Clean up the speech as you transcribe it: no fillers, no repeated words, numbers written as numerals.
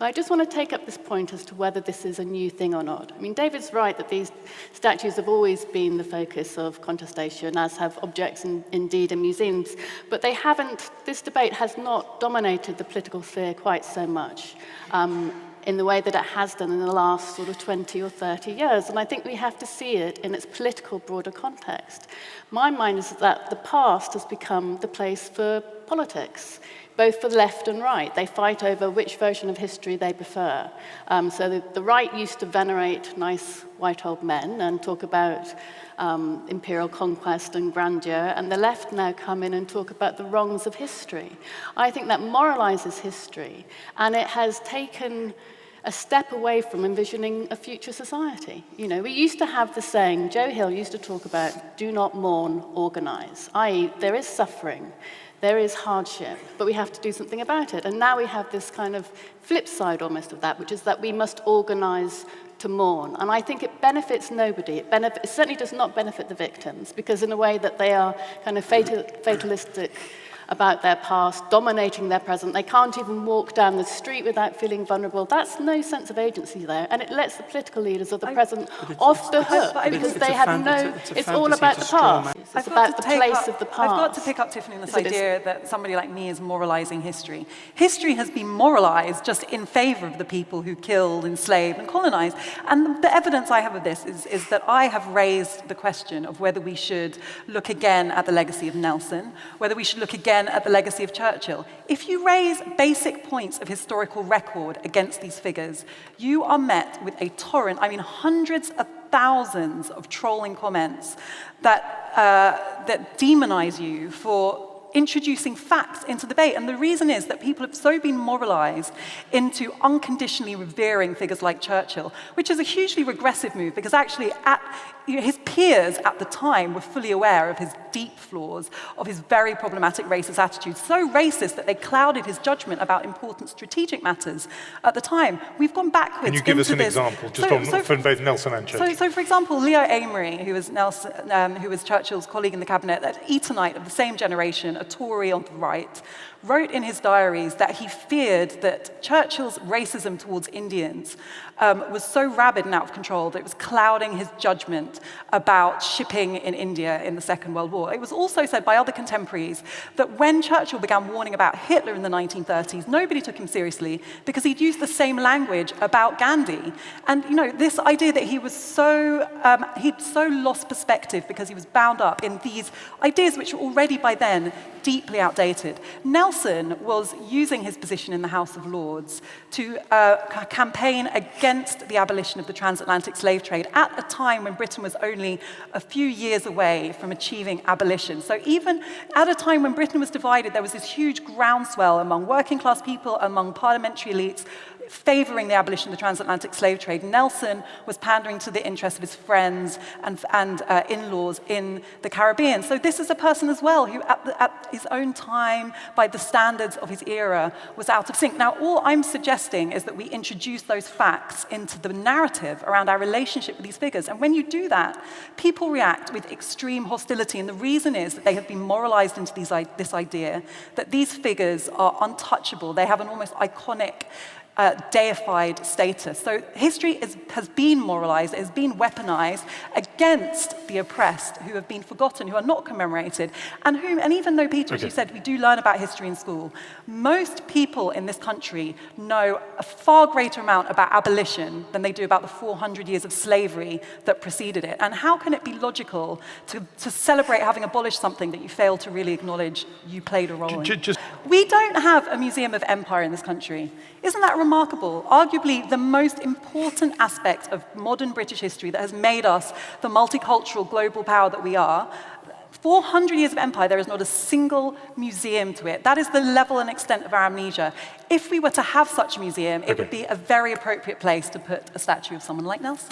But I just want to take up this point as to whether this is a new thing or not. I mean, David's right that these statues have always been the focus of contestation, as have objects indeed in museums, but they haven't, this debate has not dominated the political sphere quite so much in the way that it has done in the last sort of 20 or 30 years. And I think we have to see it in its political, broader context. My mind is that the past has become the place for politics, both for left and right. They fight over which version of history they prefer. So the right used to venerate nice white old men and talk about imperial conquest and grandeur, and the left now come in and talk about the wrongs of history. I think that moralizes history, and it has taken a step away from envisioning a future society. You know, we used to have the saying, Joe Hill used to talk about, do not mourn, organize, i.e. there is suffering, there is hardship, but we have to do something about it. And now we have this kind of flip side almost of that, which is that we must organize to mourn. And I think it benefits nobody. It certainly does not benefit the victims, because in a way that they are kind of fatalistic about their past, dominating their present. They can't even walk down the street without feeling vulnerable. That's no sense of agency there, and it lets the political leaders of the present off the hook, because they have no, it's all about the past. It's about the place of the past. I've got to pick up, Tiffany, on this idea that somebody like me is moralizing history. History has been moralized just in favor of the people who killed, enslaved, and colonized. And the evidence I have of this is that I have raised the question of whether we should look again at the legacy of Nelson, whether we should look again at the legacy of Churchill. If you raise basic points of historical record against these figures, you are met with a torrent, I mean hundreds of thousands of trolling comments that demonize you for introducing facts into debate. And the reason is that people have so been moralized into unconditionally revering figures like Churchill, which is a hugely regressive move, because actually his peers at the time were fully aware of his deep flaws, of his very problematic racist attitudes, so racist that they clouded his judgment about important strategic matters at the time. We've gone backwards. Can you give us an example, just for both Nelson and Churchill? So for example, Leo Amery, who was Churchill's colleague in the cabinet, an Etonite of the same generation, a Tory on the right, wrote in his diaries that he feared that Churchill's racism towards Indians was so rabid and out of control that it was clouding his judgment about shipping in India in the Second World War. It was also said by other contemporaries that when Churchill began warning about Hitler in the 1930s, nobody took him seriously because he'd used the same language about Gandhi. And you know, this idea that he was he'd so lost perspective because he was bound up in these ideas which were already by then deeply outdated. Nelson was using his position in the House of Lords to campaign against the abolition of the transatlantic slave trade at a time when Britain was only a few years away from achieving abolition. So even at a time when Britain was divided, there was this huge groundswell among working class people, among parliamentary elites, favoring the abolition of the transatlantic slave trade. Nelson was pandering to the interests of his friends and in-laws in the Caribbean. So this is a person as well who at his own time, by the standards of his era, was out of sync. Now, all I'm suggesting is that we introduce those facts into the narrative around our relationship with these figures. And when you do that, people react with extreme hostility. And the reason is that they have been moralized into this idea that these figures are untouchable. They have an almost iconic deified status. So history has been moralized, it has been weaponized against the oppressed who have been forgotten, who are not commemorated, and even though, Peter, as you said, we do learn about history in school, most people in this country know a far greater amount about abolition than they do about the 400 years of slavery that preceded it. And how can it be logical to celebrate having abolished something that you fail to really acknowledge you played a role in? We don't have a museum of empire in this country. Isn't that remarkable? Arguably the most important aspect of modern British history that has made us the multicultural global power that we are. 400 years of empire, there is not a single museum to it. That is the level and extent of our amnesia. If we were to have such a museum, it would be a very appropriate place to put a statue of someone like Nelson.